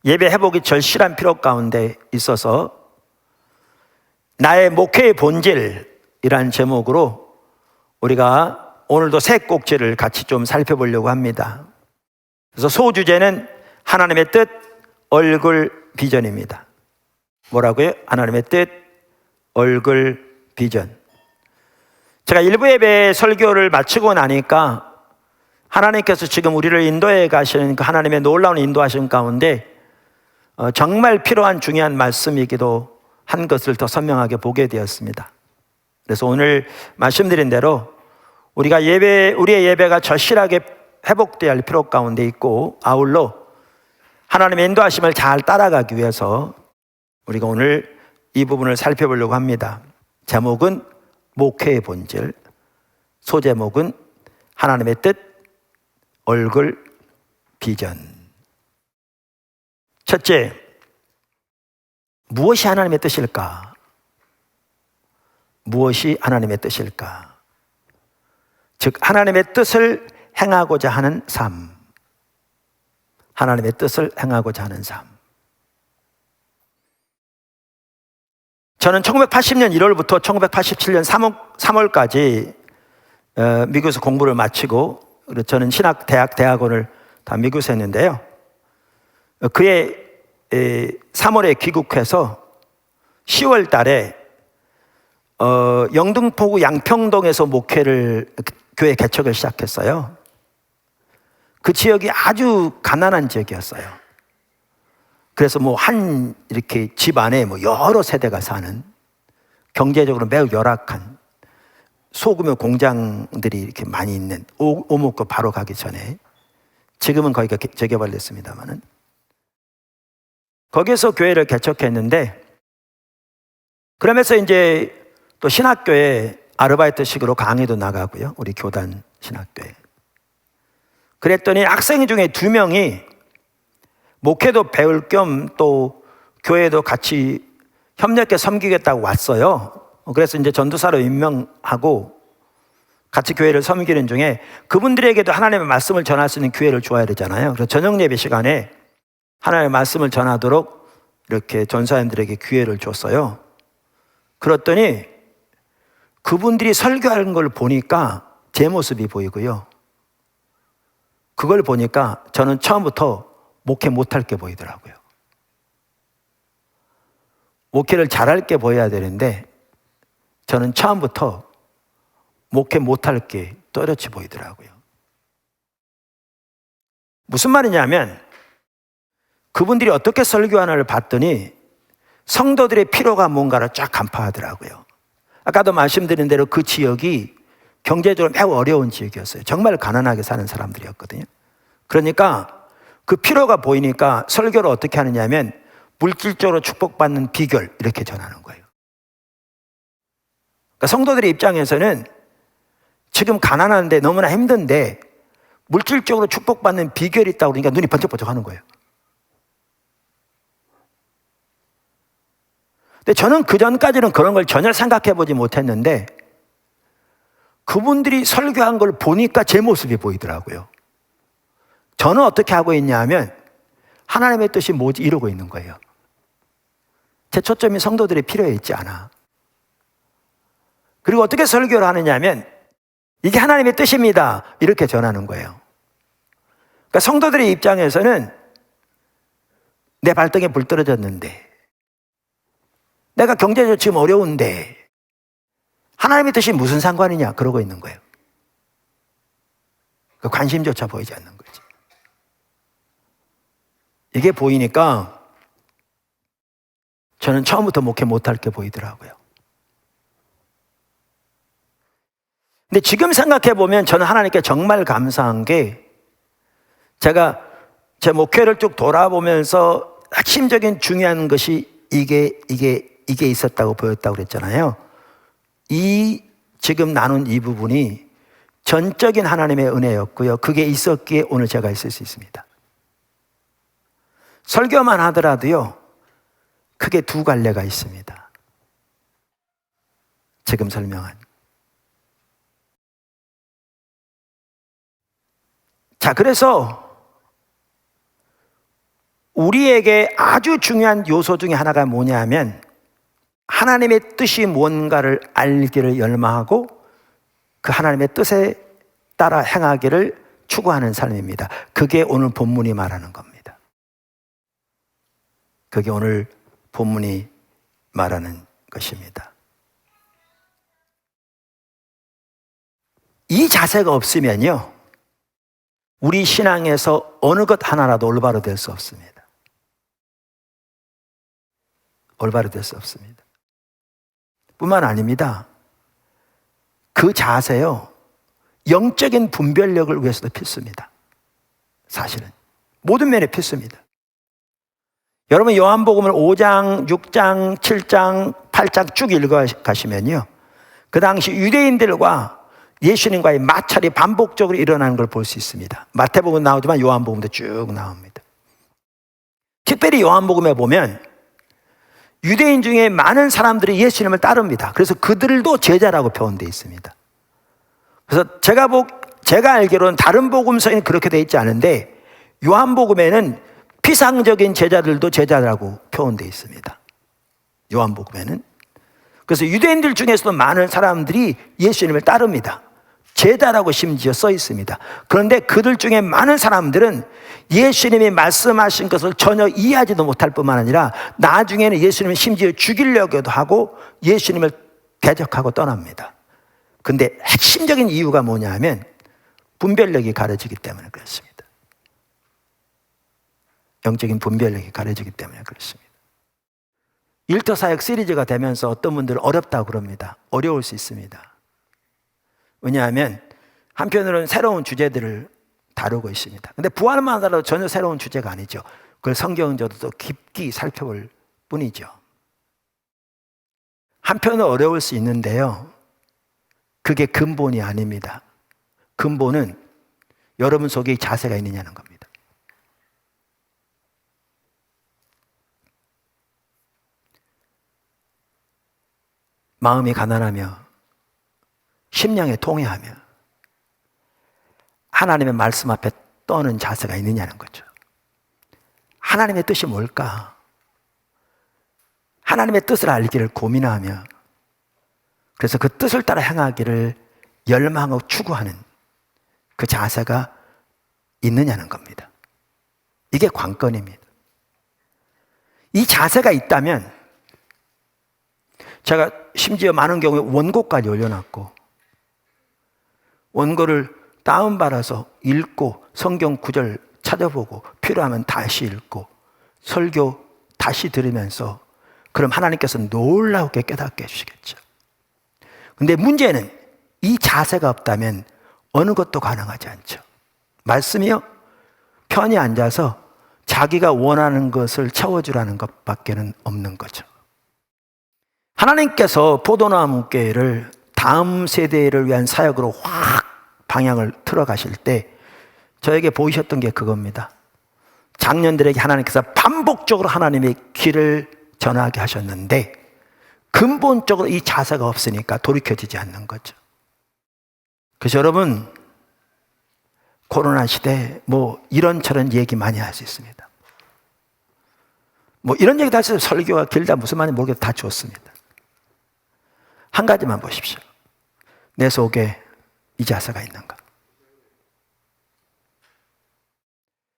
예배 회복이 절실한 필요 가운데 있어서 나의 목회의 본질이라는 제목으로 우리가 오늘도 세 꼭지를 같이 좀 살펴보려고 합니다. 그래서 소주제는 하나님의 뜻, 얼굴, 비전입니다. 뭐라고요? 하나님의 뜻, 얼굴, 비전. 제가 일부 예배 설교를 마치고 나니까 하나님께서 지금 우리를 인도해 가시는 그 하나님의 놀라운 인도하신 가운데 정말 필요한 중요한 말씀이기도 한 것을 더 선명하게 보게 되었습니다. 그래서 오늘 말씀드린 대로 우리의 예배가 절실하게 회복되어야 할 필요 가운데 있고, 아울러 하나님의 인도하심을 잘 따라가기 위해서 우리가 오늘 이 부분을 살펴보려고 합니다. 제목은 목회의 본질, 소제목은 하나님의 뜻, 얼굴, 비전. 첫째, 무엇이 하나님의 뜻일까? 무엇이 하나님의 뜻일까? 즉 하나님의 뜻을 행하고자 하는 삶. 하나님의 뜻을 행하고자 하는 삶. 저는 1980년 1월부터 1987년 3월까지 미국에서 공부를 마치고, 저는 대학원을 다 미국에서 했는데요. 그해 3월에 귀국해서 10월 달에 영등포구 양평동에서 교회 개척을 시작했어요. 그 지역이 아주 가난한 지역이었어요. 그래서 이렇게 집 안에 여러 세대가 사는, 경제적으로 매우 열악한 소규모 공장들이 이렇게 많이 있는, 오목고 바로 가기 전에, 지금은 거기가 재개발됐습니다만은, 거기서 교회를 개척했는데, 그러면서 이제 또 신학교에 아르바이트식으로 강의도 나가고요. 우리 교단 신학교에. 그랬더니 학생 중에 2명이 목회도 배울 겸 또 교회도 같이 협력해 섬기겠다고 왔어요. 그래서 이제 전도사로 임명하고 같이 교회를 섬기는 중에, 그분들에게도 하나님의 말씀을 전할 수 있는 기회를 주어야 되잖아요. 그래서 저녁 예배 시간에 하나님의 말씀을 전하도록 이렇게 전사님들에게 기회를 줬어요. 그랬더니 그분들이 설교하는 걸 보니까 제 모습이 보이고요. 그걸 보니까 저는 처음부터 목회 못할 게 보이더라고요. 목회를 잘할 게 보여야 되는데 저는 처음부터 목회 못할 게 또렷이 보이더라고요. 무슨 말이냐면, 그분들이 어떻게 설교하나를 봤더니 성도들의 필요가 뭔가를 쫙 간파하더라고요. 아까도 말씀드린 대로 그 지역이 경제적으로 매우 어려운 지역이었어요. 정말 가난하게 사는 사람들이었거든요. 그러니까 그 필요가 보이니까 설교를 어떻게 하느냐면, 물질적으로 축복받는 비결, 이렇게 전하는 거예요. 그러니까 성도들의 입장에서는 지금 가난한데 너무나 힘든데 물질적으로 축복받는 비결이 있다고 그러니까 눈이 번쩍번쩍 하는 거예요. 근데 저는 그전까지는 그런 걸 전혀 생각해 보지 못했는데, 그분들이 설교한 걸 보니까 제 모습이 보이더라고요. 저는 어떻게 하고 있냐 하면, 하나님의 뜻이 뭐지? 이러고 있는 거예요. 제 초점이 성도들의 필요에 있지 않아. 그리고 어떻게 설교를 하느냐 하면, 이게 하나님의 뜻입니다, 이렇게 전하는 거예요. 그러니까 성도들의 입장에서는 내 발등에 불 떨어졌는데, 내가 경제적으로 지금 어려운데 하나님의 뜻이 무슨 상관이냐, 그러고 있는 거예요. 그 관심조차 보이지 않는 거지. 이게 보이니까 저는 처음부터 목회 못할 게 보이더라고요. 근데 지금 생각해 보면 저는 하나님께 정말 감사한 게, 제가 제 목회를 쭉 돌아보면서 핵심적인 중요한 것이 이게 있었다고 보였다고 그랬잖아요. 이 지금 나눈 이 부분이 전적인 하나님의 은혜였고요. 그게 있었기에 오늘 제가 있을 수 있습니다. 설교만 하더라도요, 크게 2 갈래가 있습니다. 지금 설명한. 자, 그래서 우리에게 아주 중요한 요소 중에 하나가 뭐냐면 하나님의 뜻이 뭔가를 알기를 열망하고 그 하나님의 뜻에 따라 행하기를 추구하는 삶입니다. 그게 오늘 본문이 말하는 겁니다. 그게 오늘 본문이 말하는 것입니다. 이 자세가 없으면요, 우리 신앙에서 어느 것 하나라도 올바로 될 수 없습니다. 올바로 될 수 없습니다. 뿐만 아닙니다. 그 자세요, 영적인 분별력을 위해서도 필수입니다. 사실은 모든 면에 필수입니다. 여러분 요한복음을 5장, 6장, 7장, 8장 쭉 읽어가시면요, 그 당시 유대인들과 예수님과의 마찰이 반복적으로 일어나는 걸 볼 수 있습니다. 마태복음 나오지만 요한복음도 쭉 나옵니다. 특별히 요한복음에 보면 유대인 중에 많은 사람들이 예수님을 따릅니다. 그래서 그들도 제자라고 표현되어 있습니다. 그래서 제가 알기로는 다른 복음서에는 그렇게 되어 있지 않은데 요한복음에는 피상적인 제자들도 제자라고 표현되어 있습니다. 요한복음에는. 그래서 유대인들 중에서도 많은 사람들이 예수님을 따릅니다. 제자라고 심지어 써 있습니다. 그런데 그들 중에 많은 사람들은 예수님이 말씀하신 것을 전혀 이해하지도 못할 뿐만 아니라 나중에는 예수님을 심지어 죽이려고도 하고 예수님을 대적하고 떠납니다. 근데 핵심적인 이유가 뭐냐면 분별력이 가려지기 때문에 그렇습니다. 영적인 분별력이 가려지기 때문에 그렇습니다. 일터사역 시리즈가 되면서 어떤 분들은 어렵다고 그럽니다. 어려울 수 있습니다. 왜냐하면 한편으로는 새로운 주제들을 다루고 있습니다. 근데 부활만 하더라도 전혀 새로운 주제가 아니죠. 그걸 성경적으로 깊이 살펴볼 뿐이죠. 한편은 어려울 수 있는데요, 그게 근본이 아닙니다. 근본은 여러분 속에 자세가 있느냐는 겁니다. 마음이 가난하며 심령에 통회하며 하나님의 말씀 앞에 떠는 자세가 있느냐는 거죠. 하나님의 뜻이 뭘까? 하나님의 뜻을 알기를 고민하며 그래서 그 뜻을 따라 행하기를 열망하고 추구하는 그 자세가 있느냐는 겁니다. 이게 관건입니다. 이 자세가 있다면 제가 심지어 많은 경우에 원고까지 올려놨고 원고를 다운받아서 읽고 성경 구절 찾아보고 필요하면 다시 읽고 설교 다시 들으면서 그럼 하나님께서 놀라우게 깨닫게 해주시겠죠. 근데 문제는 이 자세가 없다면 어느 것도 가능하지 않죠. 말씀이요, 편히 앉아서 자기가 원하는 것을 채워주라는 것밖에는 없는 거죠. 하나님께서 포도나무교회를 다음 세대를 위한 사역으로 확 방향을 틀어가실 때 저에게 보이셨던 게 그겁니다. 장년들에게 하나님께서 반복적으로 하나님의 길을 전하게 하셨는데 근본적으로 이 자세가 없으니까 돌이켜지지 않는 거죠. 그래서 여러분, 코로나 시대 이런저런 얘기 많이 할 수 있습니다. 이런 얘기도 할 수 있어요. 설교가 길다 무슨 말인지 모르겠다, 다 좋습니다. 한 가지만 보십시오. 내 속에 이 자세가 있는가?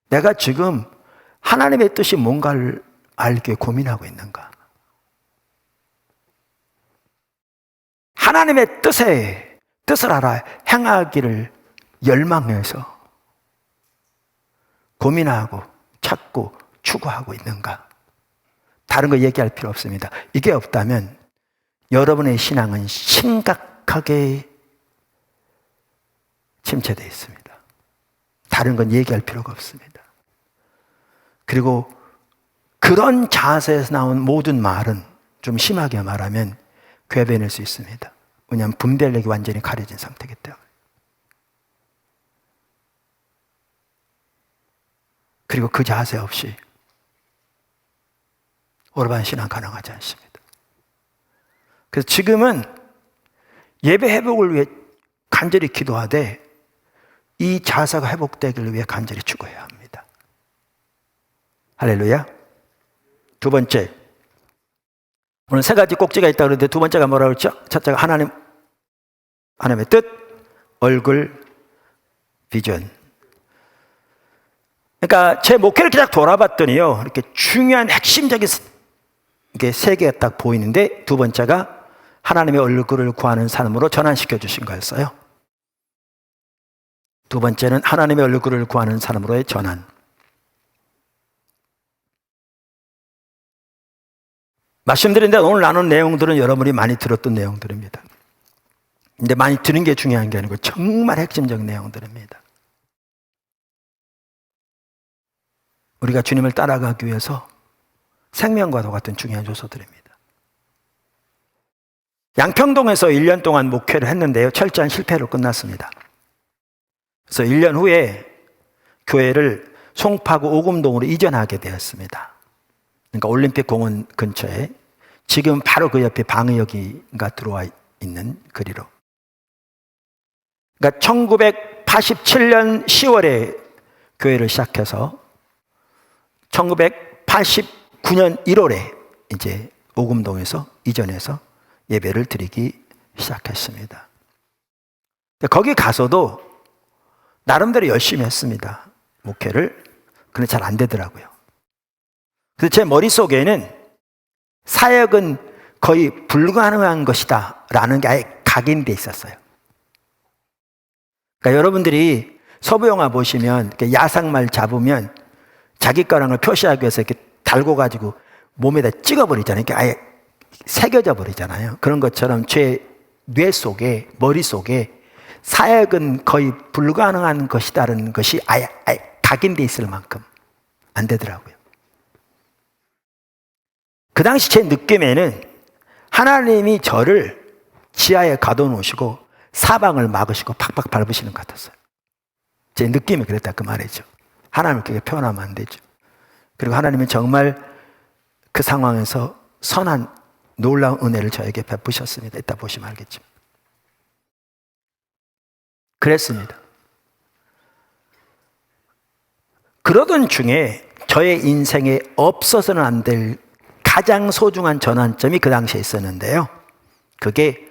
내가 지금 하나님의 뜻이 뭔가를 알기에 고민하고 있는가? 하나님의 뜻을 알아 행하기를 열망해서 고민하고 찾고 추구하고 있는가? 다른 거 얘기할 필요 없습니다. 이게 없다면 여러분의 신앙은 심각하게 침체되어 있습니다. 다른 건 얘기할 필요가 없습니다. 그리고 그런 자세에서 나온 모든 말은 좀 심하게 말하면 괴변일 수 있습니다. 왜냐하면 분별력이 완전히 가려진 상태이기 때문에. 그리고 그 자세 없이 올바른 신앙 가능하지 않습니다. 그래서 지금은 예배 회복을 위해 간절히 기도하되 이 자세가 회복되기를 위해 간절히 추구해야 합니다. 할렐루야. 두 번째, 오늘 세 가지 꼭지가 있다고 그러는데 두 번째가 뭐라고 그랬죠? 첫째가 하나님의 뜻, 얼굴, 비전. 그러니까 제 목회를 이렇게 딱 돌아봤더니요, 이렇게 중요한 핵심적인 게 세 개가 딱 보이는데, 두 번째가 하나님의 얼굴을 구하는 삶으로 전환시켜 주신 거였어요. 두 번째는 하나님의 얼굴을 구하는 삶으로의 전환. 말씀드린데 오늘 나눈 내용들은 여러분이 많이 들었던 내용들입니다. 근데 많이 들은 게 중요한 게 아니고 정말 핵심적인 내용들입니다. 우리가 주님을 따라가기 위해서 생명과도 같은 중요한 요소들입니다. 양평동에서 1년 동안 목회를 했는데요, 철저한 실패로 끝났습니다. 그래서 1년 후에 교회를 송파구 오금동으로 이전하게 되었습니다. 그러니까 올림픽 공원 근처에, 지금 바로 그 옆에 방의역이가 들어와 있는 거리로. 그러니까 1987년 10월에 교회를 시작해서 1989년 1월에 이제 오금동에서 이전해서 예배를 드리기 시작했습니다. 거기 가서도 나름대로 열심히 했습니다, 목회를. 근데 잘 안 되더라고요. 그래서 제 머릿속에는 사역은 거의 불가능한 것이다 라는 게 아예 각인돼 있었어요. 그러니까 여러분들이 서부 영화 보시면 야상말 잡으면 자기 거랑을 표시하기 위해서 이렇게 달고 가지고 몸에다 찍어버리잖아요. 이렇게 아예 새겨져 버리잖아요. 그런 것처럼 제 뇌 속에, 머릿속에 사역은 거의 불가능한 것이다라는 것이 아예 각인돼 있을 만큼 안 되더라고요. 그 당시 제 느낌에는 하나님이 저를 지하에 가둬놓으시고 사방을 막으시고 팍팍 밟으시는 것 같았어요. 제 느낌이 그랬다 그 말이죠. 하나님을 그렇게 표현하면 안 되죠. 그리고 하나님은 정말 그 상황에서 선한 놀라운 은혜를 저에게 베푸셨습니다. 이따 보시면 알겠죠. 그랬습니다. 그러던 중에 저의 인생에 없어서는 안 될 가장 소중한 전환점이 그 당시에 있었는데요, 그게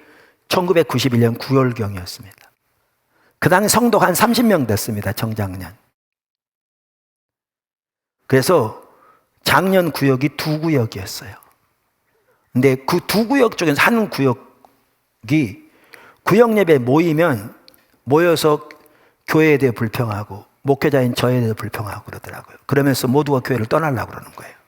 1991년 9월경이었습니다. 그 당시 성도가 한 30명 됐습니다, 정작년. 그래서 작년 구역이 두 구역이었어요. 근데 그 두 구역 중에서 한 구역이 구역 예배 모이면 모여서 교회에 대해 불평하고 목회자인 저에 대해 불평하고 그러더라고요. 그러면서 모두가 교회를 떠나려고 그러는 거예요.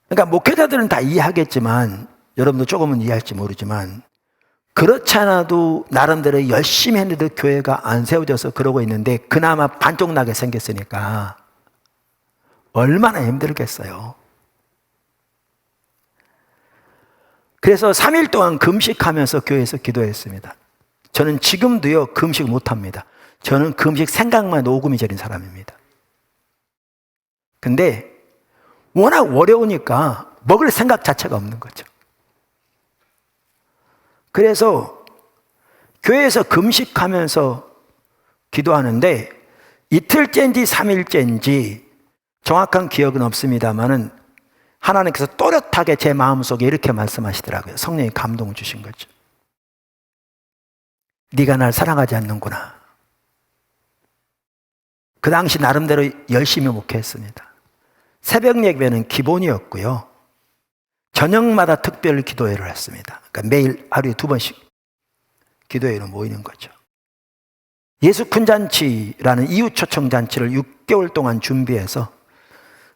그러니까 목회자들은 다 이해하겠지만, 여러분도 조금은 이해할지 모르지만, 그렇지 않아도 나름대로 열심히 했는데 교회가 안 세워져서 그러고 있는데 그나마 반쪽 나게 생겼으니까 얼마나 힘들겠어요. 그래서 3일 동안 금식하면서 교회에서 기도했습니다. 저는 지금도요, 금식 못합니다. 저는 금식 생각만 해도 오금이 저린 사람입니다. 근데 워낙 어려우니까 먹을 생각 자체가 없는 거죠. 그래서 교회에서 금식하면서 기도하는데 이틀째인지 3일째인지 정확한 기억은 없습니다만은 하나님께서 또렷하게 제 마음속에 이렇게 말씀하시더라고요. 성령이 감동을 주신 거죠. 네가 날 사랑하지 않는구나. 그 당시 나름대로 열심히 목회했습니다. 새벽 예배는 기본이었고요, 저녁마다 특별 기도회를 했습니다. 그러니까 매일 하루에 2번씩 기도회로 모이는 거죠. 예수 큰 잔치라는 이웃 초청 잔치를 6개월 동안 준비해서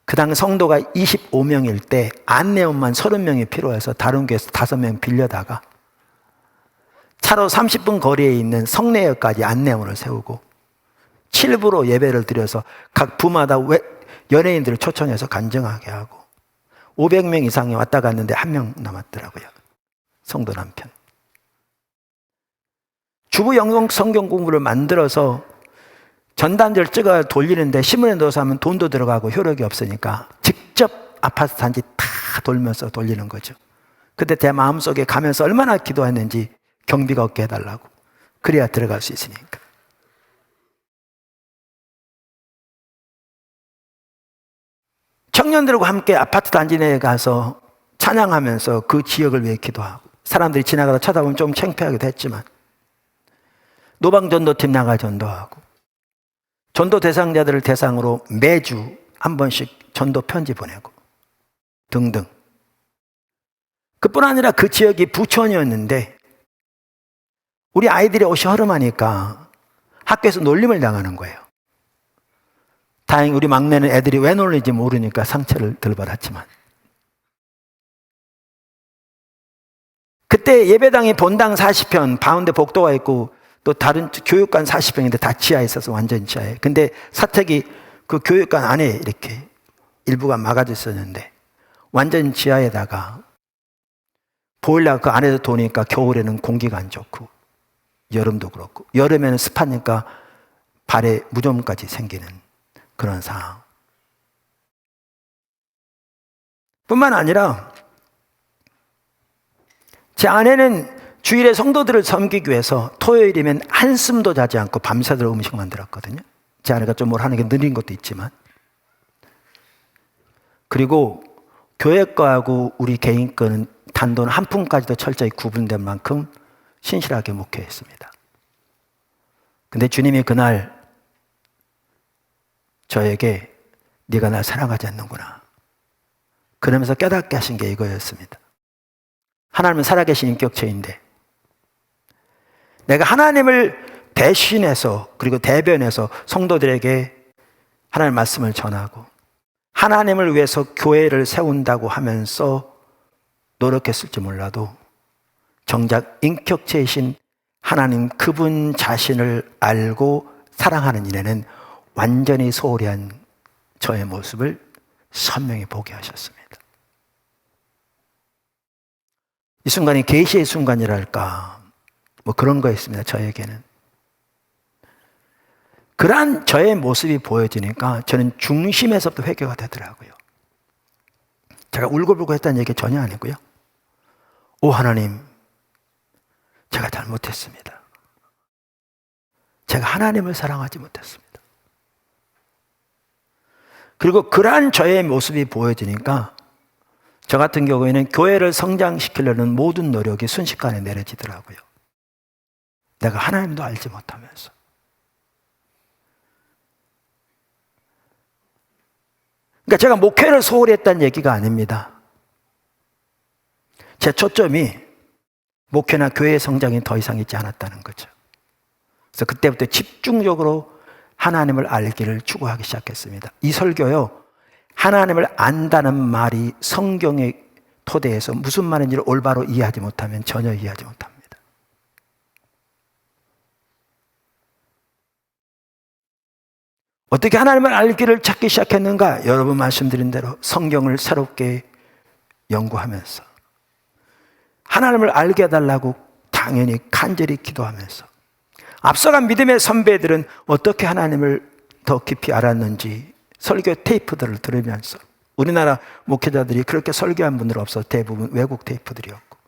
그 당 성도가 25명일 때 안내원만 30명이 필요해서 다른 교회에서 5명 빌려다가 차로 30분 거리에 있는 성내역까지 안내원을 세우고 7부로 예배를 드려서 각 부마다 연예인들을 초청해서 간증하게 하고 500명 이상이 왔다 갔는데 1명 남았더라고요. 성도 남편. 주부 영성 성경 공부를 만들어서 전단지를 찍어 돌리는데 신문에 넣어서 하면 돈도 들어가고 효력이 없으니까 직접 아파트 단지 다 돌면서 돌리는 거죠. 그때 제 마음속에 가면서 얼마나 기도했는지, 경비가 없게 해달라고. 그래야 들어갈 수 있으니까. 청년들과 함께 아파트 단지 내에 가서 찬양하면서 그 지역을 위해 기도하고, 사람들이 지나가다 쳐다보면 좀 창피하기도 했지만 노방전도팀 나가 전도하고, 전도 대상자들을 대상으로 매주 한 번씩 전도 편지 보내고 등등. 그뿐 아니라 그 지역이 부천이었는데 우리 아이들이 옷이 허름하니까 학교에서 놀림을 당하는 거예요. 다행히 우리 막내는 애들이 왜 놀리는지 모르니까 상처를 덜 받았지만, 그때 예배당이 본당 40평, 가운데 복도가 있고 또 다른 교육관 40평인데 다 지하에 있어서 완전 지하에. 근데 사택이 그 교육관 안에 이렇게 일부가 막아져 있었는데 완전 지하에다가 보일러가 그 안에서 도니까 겨울에는 공기가 안 좋고 여름도 그렇고, 여름에는 습하니까 발에 무좀까지 생기는 그런 상황. 뿐만 아니라 제 아내는 주일에 성도들을 섬기기 위해서 토요일이면 한숨도 자지 않고 밤새도록 음식 만들었거든요. 제 아내가 좀 뭘 하는 게 느린 것도 있지만. 그리고 교회 거하고 우리 개인 거는 단돈 한 푼까지도 철저히 구분된 만큼 신실하게 목회했습니다. 근데 주님이 그날 저에게 네가 날 사랑하지 않는구나 그러면서 깨닫게 하신 게 이거였습니다. 하나님은 살아계신 인격체인데 내가 하나님을 대신해서 그리고 대변해서 성도들에게 하나님의 말씀을 전하고 하나님을 위해서 교회를 세운다고 하면서 노력했을지 몰라도 정작 인격체이신 하나님 그분 자신을 알고 사랑하는 일에는 완전히 소홀히 한 저의 모습을 선명히 보게 하셨습니다. 이 순간이 계시의 순간이랄까 뭐 그런 거였습니다. 저에게는. 그러한 저의 모습이 보여지니까 저는 중심에서부터 회개가 되더라고요. 제가 울고불고 했다는 얘기 전혀 아니고요. 오 하나님, 제가 잘못했습니다. 제가 하나님을 사랑하지 못했습니다. 그리고 그러한 저의 모습이 보여지니까 저 같은 경우에는 교회를 성장시키려는 모든 노력이 순식간에 내려지더라고요. 내가 하나님도 알지 못하면서. 그러니까 제가 목회를 소홀히 했다는 얘기가 아닙니다. 제 초점이 목회나 교회의 성장이 더 이상 있지 않았다는 거죠. 그래서 그때부터 집중적으로 하나님을 알기를 추구하기 시작했습니다. 이 설교요, 하나님을 안다는 말이 성경의 토대에서 무슨 말인지를 올바로 이해하지 못하면 전혀 이해하지 못합니다. 어떻게 하나님을 알기를 찾기 시작했는가? 여러분 말씀드린 대로 성경을 새롭게 연구하면서 하나님을 알게 해달라고 당연히 간절히 기도하면서 앞서간 믿음의 선배들은 어떻게 하나님을 더 깊이 알았는지 설교 테이프들을 들으면서, 우리나라 목회자들이 그렇게 설교한 분들 없어 대부분 외국 테이프들이었고,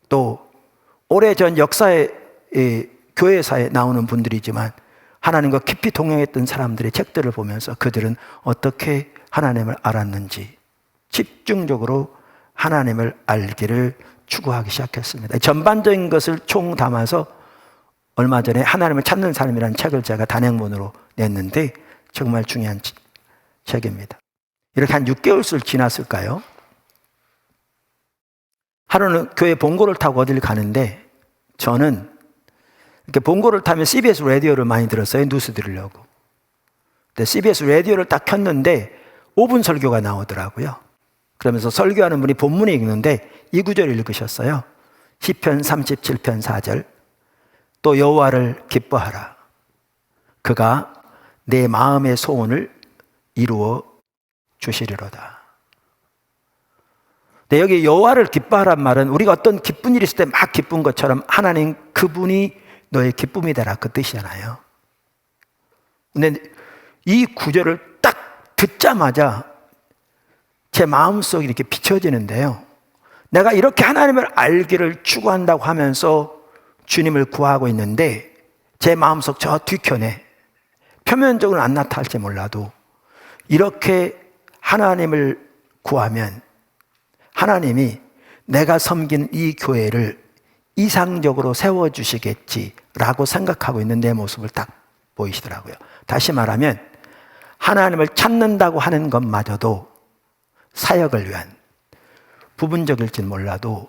또 오래전 역사의 교회사에 나오는 분들이지만 하나님과 깊이 동행했던 사람들의 책들을 보면서 그들은 어떻게 하나님을 알았는지 집중적으로 하나님을 알기를 추구하기 시작했습니다. 전반적인 것을 총 담아서 얼마 전에 하나님을 찾는 삶이라는 책을 제가 단행본으로 냈는데 정말 중요한 책입니다. 이렇게 한 6개월씩 지났을까요? 하루는 교회 봉고를 타고 어딜 가는데 저는 이렇게 봉고를 타면 CBS 라디오를 많이 들었어요. 뉴스 들으려고. 근데 CBS 라디오를 딱 켰는데 5분 설교가 나오더라고요. 그러면서 설교하는 분이 본문에 읽는데 이 구절을 읽으셨어요. 시편 37편 4절. 또 여호와를 기뻐하라. 그가 내 마음의 소원을 이루어 주시리로다. 근데 여기 여호와를 기뻐하란 말은 우리가 어떤 기쁜 일이 있을 때 막 기쁜 것처럼 하나님 그분이 너의 기쁨이 되라 그 뜻이잖아요. 근데 이 구절을 딱 듣자마자 제 마음속이 이렇게 비춰지는데요. 내가 이렇게 하나님을 알기를 추구한다고 하면서 주님을 구하고 있는데 제 마음속 저 뒤편에 표면적으로는 안 나타날지 몰라도 이렇게 하나님을 구하면 하나님이 내가 섬긴 이 교회를 이상적으로 세워주시겠지라고 생각하고 있는 내 모습을 딱 보이시더라고요. 다시 말하면 하나님을 찾는다고 하는 것마저도 사역을 위한 부분적일진 몰라도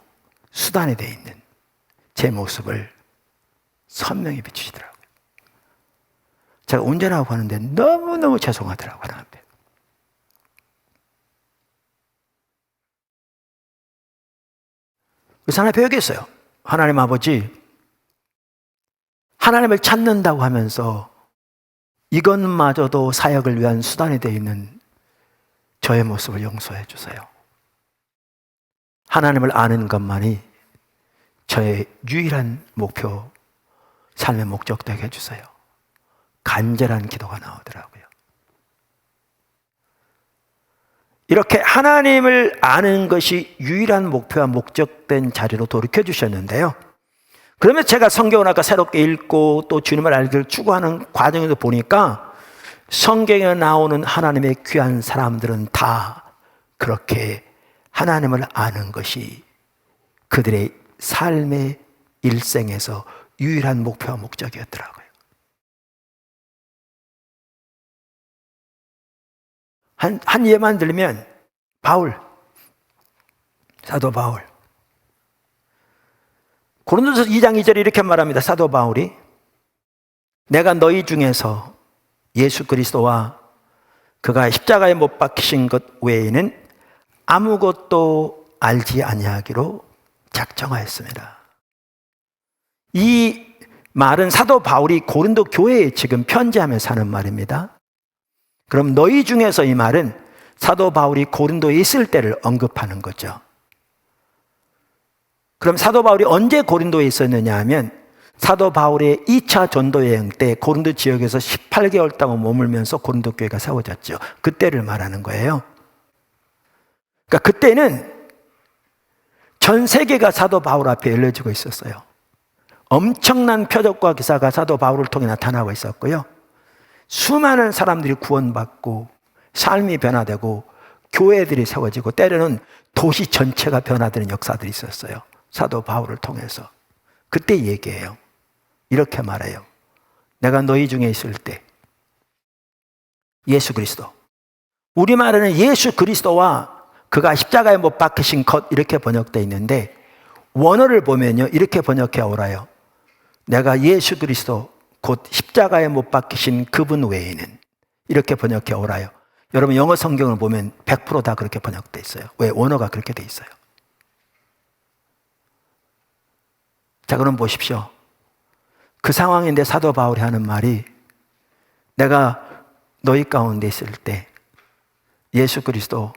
수단이 되어 있는 제 모습을 선명히 비추시더라고요. 제가 운전하고 하는데 너무너무 죄송하더라고요, 하나님 앞에. 그래서 하나님 앞에 여기 있어요. 하나님 아버지, 하나님을 찾는다고 하면서 이것마저도 사역을 위한 수단이 되어 있는 저의 모습을 용서해 주세요. 하나님을 아는 것만이 저의 유일한 목표, 삶의 목적 되게 해주세요. 간절한 기도가 나오더라고요. 이렇게 하나님을 아는 것이 유일한 목표와 목적된 자리로 돌이켜 주셨는데요. 그러면 제가 성경을 아까 새롭게 읽고 또 주님을 알기를 추구하는 과정에서 보니까 성경에 나오는 하나님의 귀한 사람들은 다 그렇게 하나님을 아는 것이 그들의 삶의 일생에서 유일한 목표와 목적이었더라고요. 한 예만 들면 사도 바울. 고린도서 2장 2절에 이렇게 말합니다. 사도 바울이 내가 너희 중에서 예수 그리스도와 그가 십자가에 못 박히신 것 외에는 아무것도 알지 아니하기로 작정하였습니다. 이 말은 사도 바울이 고린도 교회에 지금 편지하면서 하는 말입니다. 그럼 너희 중에서 이 말은 사도 바울이 고린도에 있을 때를 언급하는 거죠. 그럼 사도 바울이 언제 고린도에 있었느냐 하면 사도 바울의 2차 전도 여행 때 고린도 지역에서 18개월 동안 머물면서 고린도 교회가 세워졌죠. 그때를 말하는 거예요. 그러니까 그때는 전 세계가 사도 바울 앞에 열려지고 있었어요. 엄청난 표적과 기사가 사도 바울을 통해 나타나고 있었고요. 수많은 사람들이 구원받고 삶이 변화되고 교회들이 세워지고 때로는 도시 전체가 변화되는 역사들이 있었어요. 사도 바울을 통해서. 그때 얘기해요. 이렇게 말해요. 내가 너희 중에 있을 때 예수 그리스도, 우리말에는 예수 그리스도와 그가 십자가에 못 박히신 것 이렇게 번역되어 있는데 원어를 보면요 이렇게 번역해 오라요. 내가 예수 그리스도 곧 십자가에 못 박히신 그분 외에는 이렇게 번역해 오라요. 여러분 영어 성경을 보면 100% 다 그렇게 번역되어 있어요. 왜? 원어가 그렇게 되어 있어요. 자, 그럼 보십시오. 그 상황인데 사도 바울이 하는 말이 내가 너희 가운데 있을 때 예수 그리스도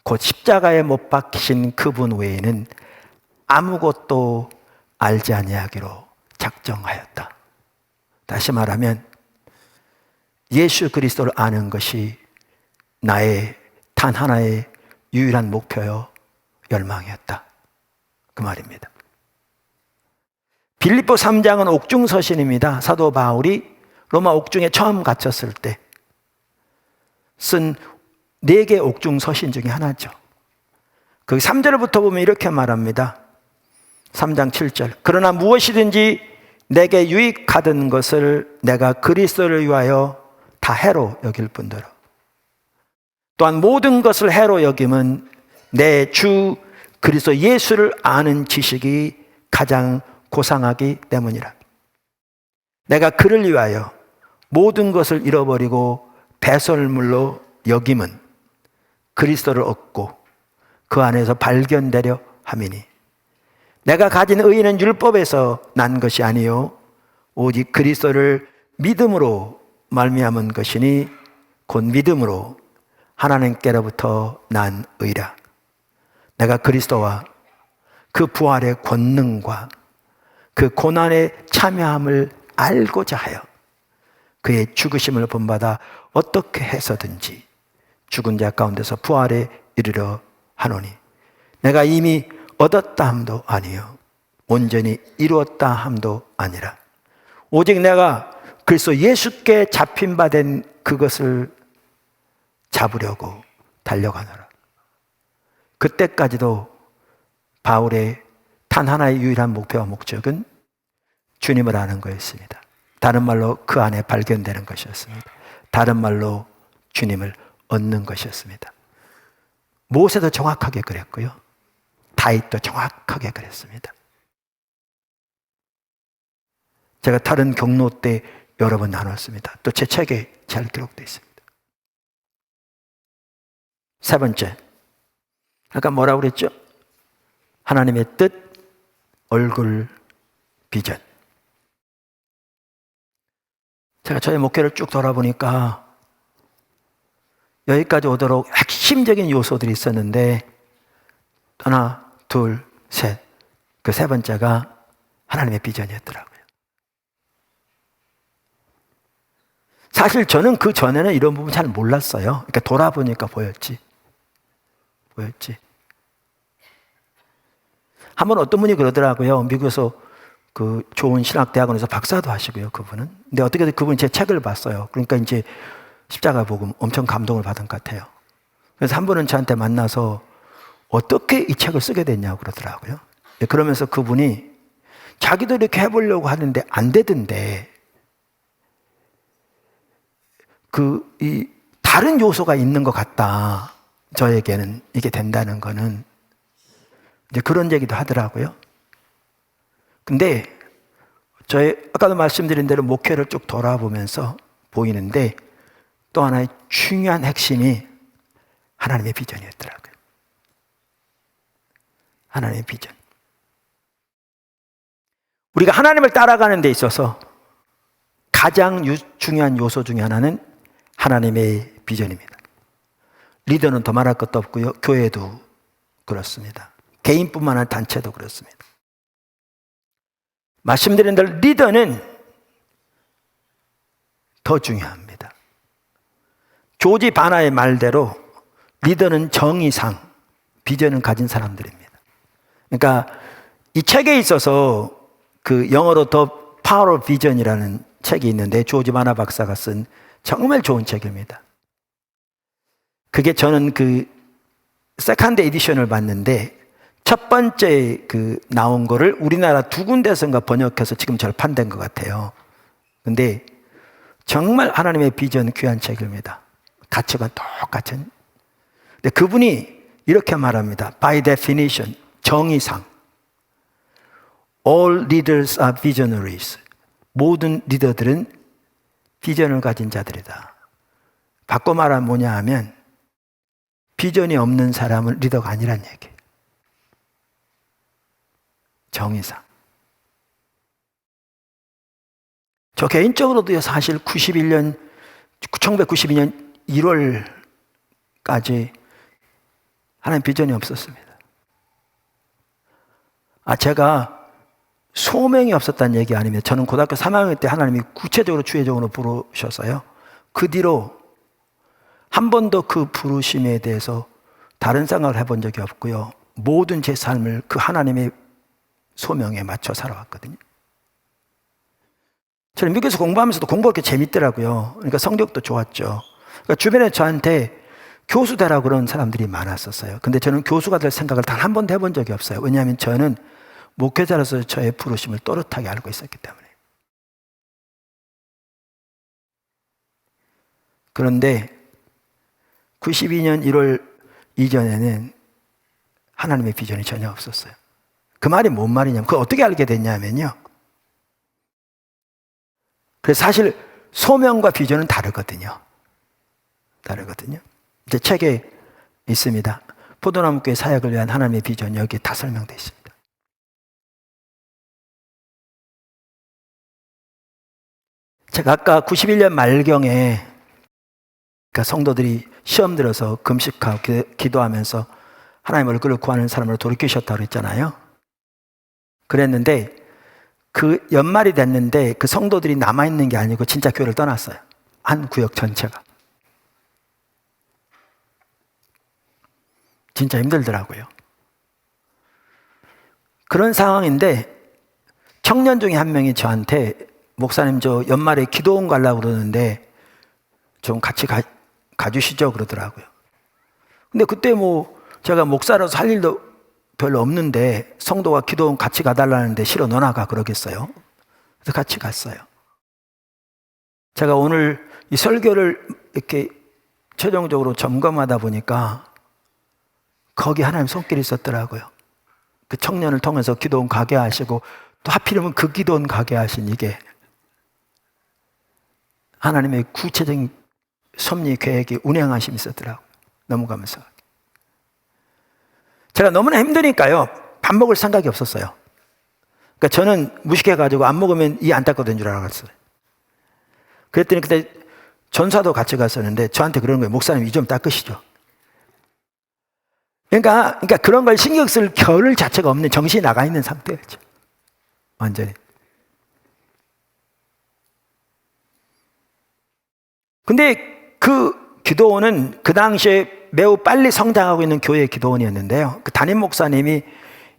곧 십자가에 못 박히신 그분 외에는 아무것도 알지 아니하기로 작정하였다. 다시 말하면 예수 그리스도를 아는 것이 나의 단 하나의 유일한 목표요 열망이었다. 그 말입니다. 빌립보 3장은 옥중서신입니다. 사도 바울이 로마 옥중에 처음 갇혔을 때 쓴 4개 옥중서신 중에 하나죠. 그 3절부터 보면 이렇게 말합니다. 3장 7절. 그러나 무엇이든지 내게 유익하던 것을 내가 그리스도를 위하여 다 해로 여길 뿐더러 또한 모든 것을 해로 여김은 내 주 그리스도 예수를 아는 지식이 가장 고상하기 때문이라. 내가 그를 위하여 모든 것을 잃어버리고 배설물로 여김은 그리스도를 얻고 그 안에서 발견되려 함이니 내가 가진 의의는 율법에서 난 것이 아니요 오직 그리스도를 믿음으로 말미암은 것이니 곧 믿음으로 하나님께로부터 난 의라. 내가 그리스도와 그 부활의 권능과 그 고난에 참여함을 알고자 하여 그의 죽으심을 본받아 어떻게 해서든지 죽은 자 가운데서 부활에 이르러 하노니 내가 이미 얻었다 함도 아니요 온전히 이루었다 함도 아니라 오직 내가 그리스도 예수께 잡힌 바 된 그것을 잡으려고 달려가노라. 그때까지도 바울의 단 하나의 유일한 목표와 목적은 주님을 아는 거였습니다. 다른 말로 그 안에 발견되는 것이었습니다. 다른 말로 주님을 얻는 것이었습니다. 모세도 정확하게 그랬고요. 다윗도 정확하게 그랬습니다. 제가 다른 경로 때 여러 번 나눴습니다. 또 제 책에 잘 기록되어 있습니다. 세 번째, 아까 뭐라고 그랬죠? 하나님의 뜻, 얼굴, 비전. 제가 저의 목회를 쭉 돌아보니까 여기까지 오도록 핵심적인 요소들이 있었는데 하나, 둘, 셋. 그 세 번째가 하나님의 비전이었더라고요. 사실 저는 그 전에는 이런 부분 잘 몰랐어요. 그러니까 돌아보니까 보였지. 한번 어떤 분이 그러더라고요. 미국에서 그 좋은 신학대학원에서 박사도 하시고요, 그분은. 근데 어떻게든 그분이 제 책을 봤어요. 그러니까 이제 십자가 복음 엄청 감동을 받은 것 같아요. 그래서 한 번은 저한테 만나서 어떻게 이 책을 쓰게 됐냐고 그러더라고요. 그러면서 그분이 자기도 이렇게 해보려고 하는데 안 되던데 이 다른 요소가 있는 것 같다. 저에게는 이게 된다는 거는 이제 그런 얘기도 하더라고요. 근데 저의 아까도 말씀드린 대로 목회를 쭉 돌아보면서 보이는데 또 하나의 중요한 핵심이 하나님의 비전이었더라고요. 하나님의 비전. 우리가 하나님을 따라가는 데 있어서 가장 중요한 요소 중에 하나는 하나님의 비전입니다. 리더는 더 말할 것도 없고요. 교회도 그렇습니다. 개인뿐만 아니라 단체도 그렇습니다. 말씀드린 대로 리더는 더 중요합니다. 조지 바나의 말대로 리더는 정의상, 비전을 가진 사람들입니다. 그러니까 이 책에 있어서 그 영어로 더 Power of Vision이라는 책이 있는데 조지 바나 박사가 쓴 정말 좋은 책입니다. 그게 저는 그 세컨드 에디션을 봤는데 첫 번째 그 나온 거를 우리나라 두 군데선가 번역해서 지금 절판된 것 같아요. 근데 정말 하나님의 비전 귀한 책입니다. 가치관 똑같은. 근데 그분이 이렇게 말합니다. By definition, 정의상 All leaders are visionaries. 모든 리더들은 비전을 가진 자들이다. 바꿔 말하면 뭐냐 하면 비전이 없는 사람은 리더가 아니란 얘기예요. 정의상. 저 개인적으로도 사실 1992년 1월까지 하나님 비전이 없었습니다. 제가 소명이 없었다는 얘기 아니면 저는 고등학교 3학년 때 하나님이 구체적으로 주의적으로 부르셨어요. 그 뒤로 한 번도 그 부르심에 대해서 다른 생각을 해본 적이 없고요. 모든 제 삶을 그 하나님의 소명에 맞춰 살아왔거든요. 저는 미국에서 공부하면서도 공부가 그렇게 재밌더라고요. 그러니까 성적도 좋았죠. 그러니까 주변에 저한테 교수 되라고 그런 사람들이 많았었어요. 근데 저는 교수가 될 생각을 단 한 번도 해본 적이 없어요. 왜냐하면 저는 목회자로서 저의 부르심을 또렷하게 알고 있었기 때문에. 그런데 92년 1월 이전에는 하나님의 비전이 전혀 없었어요. 그 말이 뭔 말이냐면 그걸 어떻게 알게 됐냐면요. 그래서 사실 소명과 비전은 다르거든요. 이제 책에 있습니다. 포도나무교회 사역을 위한 하나님의 비전 여기에 다 설명되어 있습니다. 제가 아까 91년 말경에 그러니까 성도들이 시험 들어서 금식하고 기도하면서 하나님 얼굴을 구하는 사람으로 돌이키셨다고 그랬잖아요. 그랬는데 그 연말이 됐는데 그 성도들이 남아있는 게 아니고 진짜 교회를 떠났어요. 한 구역 전체가. 진짜 힘들더라고요. 그런 상황인데 청년 중에 한 명이 저한테 목사님 저 연말에 기도원 가려고 그러는데 좀 같이 가주시죠 그러더라고요. 근데 그때 제가 목사라서 할 일도 별로 없는데 성도가 기도원 같이 가달라는데 싫어 너나 가 그러겠어요? 그래서 같이 갔어요. 제가 오늘 이 설교를 이렇게 최종적으로 점검하다 보니까 거기 하나님 손길이 있었더라고요. 그 청년을 통해서 기도원 가게 하시고 또 하필이면 그 기도원 가게 하신 이게 하나님의 구체적인 섭리 계획이 운행하심이 있었더라고요. 너무 감사하게. 제가 너무나 힘드니까요. 밥 먹을 생각이 없었어요. 그러니까 저는 무식해가지고 안 먹으면 이 안 닦아도 된 줄 알았어요. 그랬더니 그때 전사도 같이 갔었는데 저한테 그러는 거예요. 목사님 이 좀 닦으시죠. 그러니까 그런 걸 신경 쓸 겨를 자체가 없는 정신이 나가 있는 상태였죠. 완전히. 근데 그 기도원은 그 당시에 매우 빨리 성장하고 있는 교회의 기도원이었는데요. 그 담임 목사님이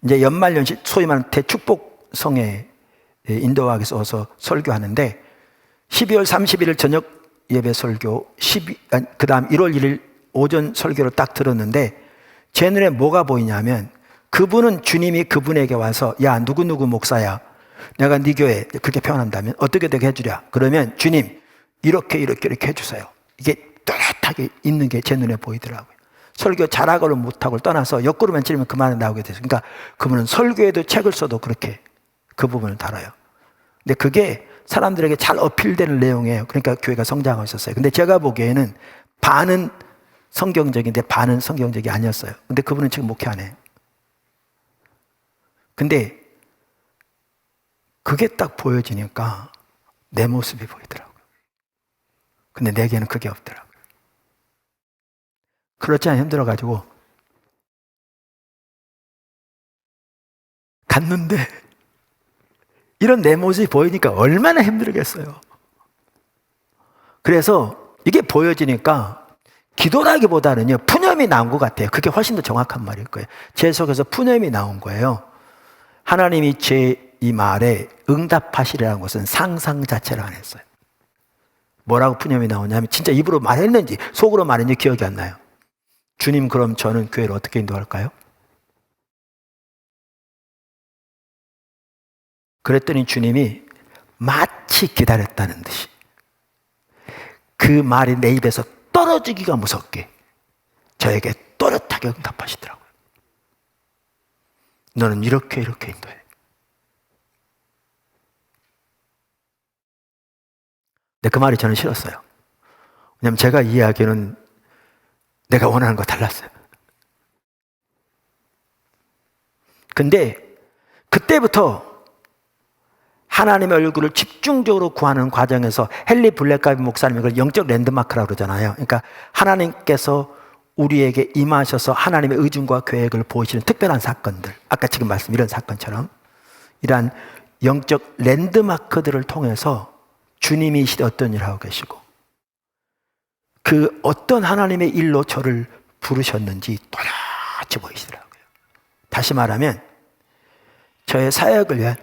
이제 연말연시 소위 말하는 대축복성에 인도하기 위해서 설교하는데 12월 31일 저녁 예배 설교, 그 다음 1월 1일 오전 설교를 딱 들었는데 제 눈에 뭐가 보이냐면 그분은 주님이 그분에게 와서 야 누구누구 목사야 내가 네 교회 그렇게 표현한다면 어떻게 되게 해주랴 그러면 주님 이렇게 해주세요. 이게 또렷하게 있는 게 제 눈에 보이더라고요. 설교 잘하고를 못하고를 떠나서 옆구리만 찌르면 그만 나오게 돼서 그러니까 그분은 설교에도 책을 써도 그렇게 그 부분을 다뤄요. 근데 그게 사람들에게 잘 어필되는 내용이에요. 그러니까 교회가 성장하고 있었어요. 근데 제가 보기에는 반은 성경적인데 반은 성경적이 아니었어요. 근데 그분은 지금 목회 안 해요. 근데 그게 딱 보여지니까 내 모습이 보이더라고요. 근데 내게는 그게 없더라고요. 그렇지 않아 힘들어가지고 갔는데 이런 내 모습이 보이니까 얼마나 힘들겠어요. 그래서 이게 보여지니까 기도라기보다는요 푸념이 나온 것 같아요. 그게 훨씬 더 정확한 말일 거예요. 제 속에서 푸념이 나온 거예요. 하나님이 제 이 말에 응답하시라는 것은 상상 자체를 안 했어요. 뭐라고 푸념이 나오냐면 진짜 입으로 말했는지 속으로 말했는지 기억이 안 나요. 주님 그럼 저는 교회를 어떻게 인도할까요? 그랬더니 주님이 마치 기다렸다는 듯이 그 말이 내 입에서 떨어지기가 무섭게 저에게 또렷하게 응답하시더라고요. 너는 이렇게 인도해. 근데 그 말이 저는 싫었어요. 왜냐하면 제가 이해하기에는 내가 원하는 거 달랐어요. 근데 그때부터 하나님의 얼굴을 집중적으로 구하는 과정에서 헨리 블랙가비 목사님이 그걸 영적 랜드마크라고 그러잖아요. 그러니까 하나님께서 우리에게 임하셔서 하나님의 의중과 계획을 보이시는 특별한 사건들, 아까 지금 말씀 이런 사건처럼 이러한 영적 랜드마크들을 통해서 주님이 시대 어떤 일을 하고 계시고 그 어떤 하나님의 일로 저를 부르셨는지 또렷이 보이시더라고요. 다시 말하면 저의 사역을 위한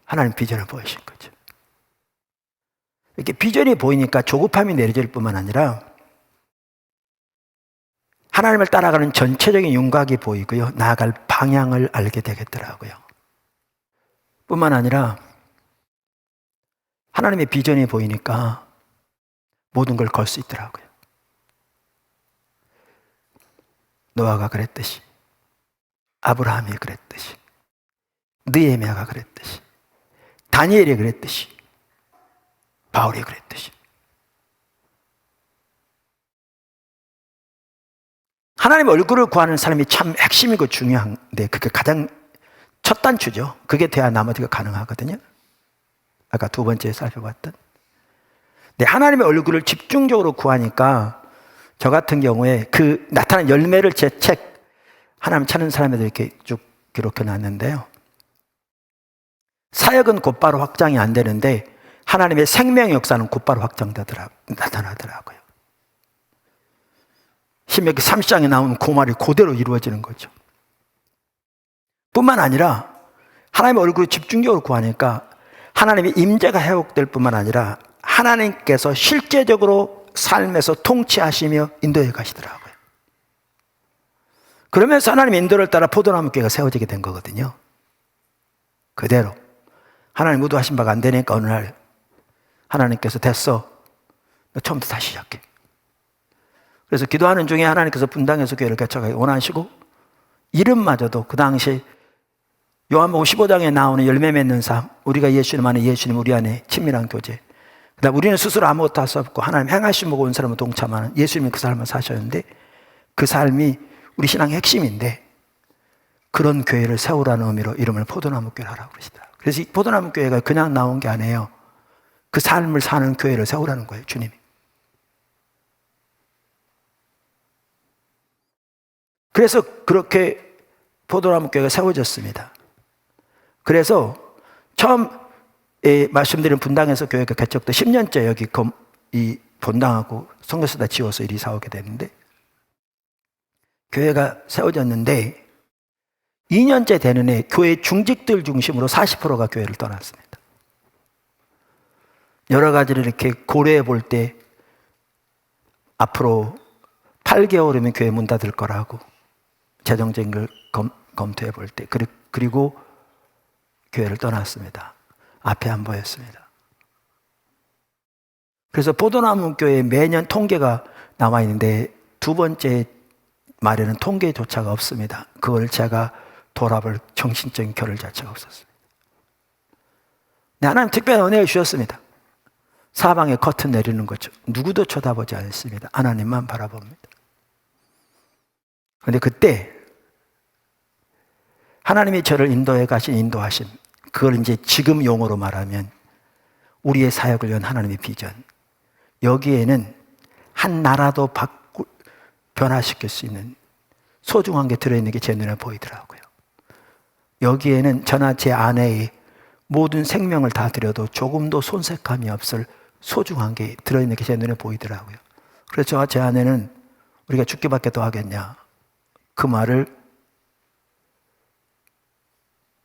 하나님 비전을 보이신 거죠. 이렇게 비전이 보이니까 조급함이 내려질 뿐만 아니라 하나님을 따라가는 전체적인 윤곽이 보이고요. 나아갈 방향을 알게 되겠더라고요. 뿐만 아니라 하나님의 비전이 보이니까 모든 걸 걸 수 있더라고요. 노아가 그랬듯이, 아브라함이 그랬듯이, 느헤미야가 그랬듯이, 다니엘이 그랬듯이, 바울이 그랬듯이. 하나님의 얼굴을 구하는 사람이 참 핵심이고 중요한데 그게 가장 첫 단추죠. 그게 돼야 나머지가 가능하거든요. 아까 두 번째 살펴봤던. 근데 하나님의 얼굴을 집중적으로 구하니까 저 같은 경우에 그 나타난 열매를 제 책 하나님 찾는 사람에도 이렇게 쭉 기록해 놨는데요. 사역은 곧바로 확장이 안 되는데 하나님의 생명의 역사는 곧바로 나타나더라고요. 신명기 30장에 나오는 그 말이 그대로 이루어지는 거죠. 뿐만 아니라 하나님의 얼굴을 집중적으로 구하니까 하나님의 임재가 회복될 뿐만 아니라 하나님께서 실제적으로 삶에서 통치하시며 인도해 가시더라고요. 그러면서 하나님의 인도를 따라 포도나무 교회가 세워지게 된 거거든요. 그대로. 하나님 의도하신 바가 안 되니까 어느 날 하나님께서 됐어. 너 처음부터 다시 시작해. 그래서 기도하는 중에 하나님께서 분당에서 교회를 개척하기 원하시고 이름마저도 그 당시 요한복음 15장에 나오는 열매 맺는 삶, 우리가 예수님 안에 예수님 우리 안에 친밀한 교제, 그다음 우리는 스스로 아무것도 할 수 없고 하나님 행하신 보고 온 사람을 동참하는 예수님이 그 삶을 사셨는데 그 삶이 우리 신앙의 핵심인데 그런 교회를 세우라는 의미로 이름을 포도나무 교회를 하라고 그러시다. 그래서 이 포도나무 교회가 그냥 나온 게 아니에요. 그 삶을 사는 교회를 세우라는 거예요, 주님이. 그래서 그렇게 포도나무 교회가 세워졌습니다. 그래서 처음 말씀드린 분당에서 교회가 개척돼 10년째 여기 이 본당하고 선교사 다 지워서 이리 사오게 되는데 교회가 세워졌는데 2년째 되는 해 교회 중직들 중심으로 40%가 교회를 떠났습니다. 여러 가지를 이렇게 고려해 볼 때 앞으로 8개월이면 교회 문 닫을 거라고 재정적인 걸 검토해 볼 때 그리고 교회를 떠났습니다. 앞에 안 보였습니다. 그래서 포도나무 교회 매년 통계가 나와 있는데 두 번째 말에는 통계조차가 없습니다. 그걸 제가 돌아볼 정신적인 겨를 자체가 없었습니다. 네, 하나님 특별한 은혜를 주셨습니다. 사방에 커튼 내리는 거죠. 누구도 쳐다보지 않습니다. 하나님만 바라봅니다. 그런데 그때 하나님이 저를 인도해 가신 인도하심, 그걸 이제 지금 용어로 말하면 우리의 사역을 위한 하나님의 비전, 여기에는 한 나라도 변화시킬 수 있는 소중한 게 들어있는 게 제 눈에 보이더라고요. 여기에는 저나 제 아내의 모든 생명을 다 드려도 조금도 손색함이 없을 소중한 게 들어있는 게 제 눈에 보이더라고요. 그래서 저와 제 아내는 우리가 죽기밖에 더 하겠냐, 그 말을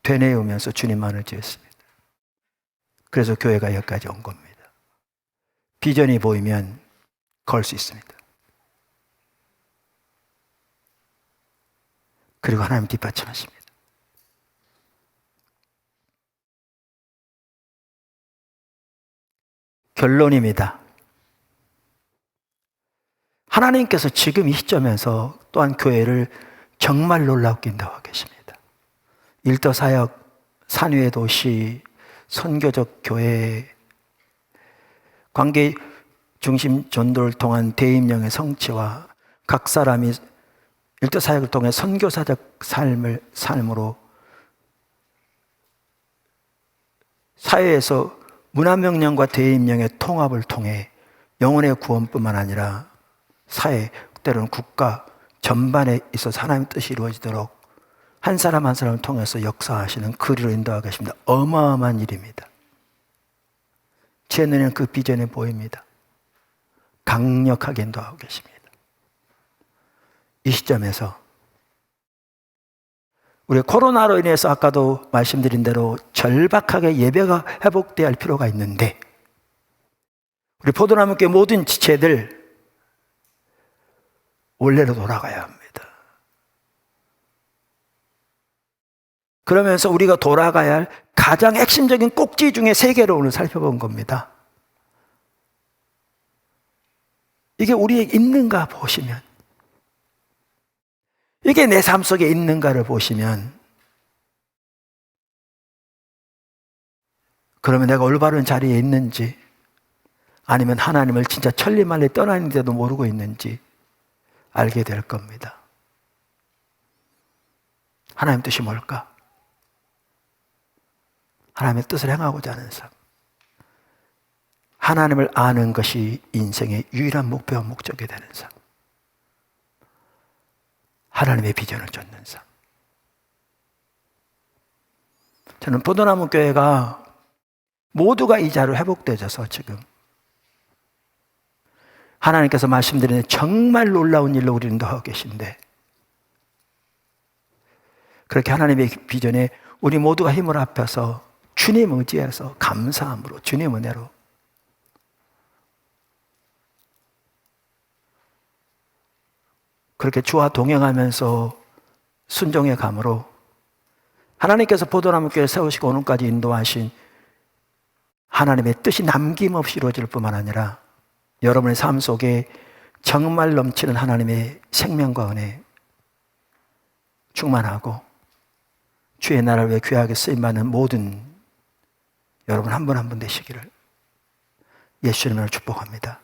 되뇌우면서 주님만을 지었습니다. 그래서 교회가 여기까지 온 겁니다. 비전이 보이면 걸 수 있습니다. 그리고 하나님 뒷받침하십니다. 결론입니다. 하나님께서 지금 이 시점에서 또한 교회를 정말 놀랍게 인도하고 계십니다. 일터사역, 산위의 도시, 선교적 교회, 관계 중심 전도를 통한 대임령의 성취와 각 사람이 일터사역을 통해 선교사적 삶으로 사회에서 문화명령과 대임령의 통합을 통해 영혼의 구원뿐만 아니라 사회, 때로는 국가 전반에 있어서 하나님의 뜻이 이루어지도록 한 사람 한 사람을 통해서 역사하시는 그리로 인도하고 계십니다. 어마어마한 일입니다. 제 눈에는 그 비전이 보입니다. 강력하게 인도하고 계십니다. 이 시점에서 우리 코로나로 인해서 아까도 말씀드린 대로 절박하게 예배가 회복돼야 할 필요가 있는데 우리 포도나무교회 모든 지체들 원래로 돌아가야 합니다. 그러면서 우리가 돌아가야 할 가장 핵심적인 꼭지 중에 3개를 오늘 살펴본 겁니다. 이게 우리에 있는가 보시면, 이게 내 삶 속에 있는가를 보시면, 그러면 내가 올바른 자리에 있는지, 아니면 하나님을 진짜 천리말리 떠나는데도 모르고 있는지 알게 될 겁니다. 하나님 뜻이 뭘까? 하나님의 뜻을 행하고자 하는 삶. 하나님을 아는 것이 인생의 유일한 목표와 목적이 되는 삶. 하나님의 비전을 쫓는 삶. 저는 포도나무 교회가 모두가 이 자리로 회복되어서 지금 하나님께서 말씀드리는 정말 놀라운 일로 우리를 인도하고 계신데, 그렇게 하나님의 비전에 우리 모두가 힘을 합해서 주님 의지해서 감사함으로, 주님 은혜로 그렇게 주와 동행하면서 순종의 감으로 하나님께서 보도나무 교회 세우시고 오늘까지 인도하신 하나님의 뜻이 남김없이 이루어질 뿐만 아니라 여러분의 삶 속에 정말 넘치는 하나님의 생명과 은혜 충만하고 주의 나라를 위해 귀하게 쓰임받는 모든 여러분 한 분 한 분 되시기를 예수 이름으로 축복합니다.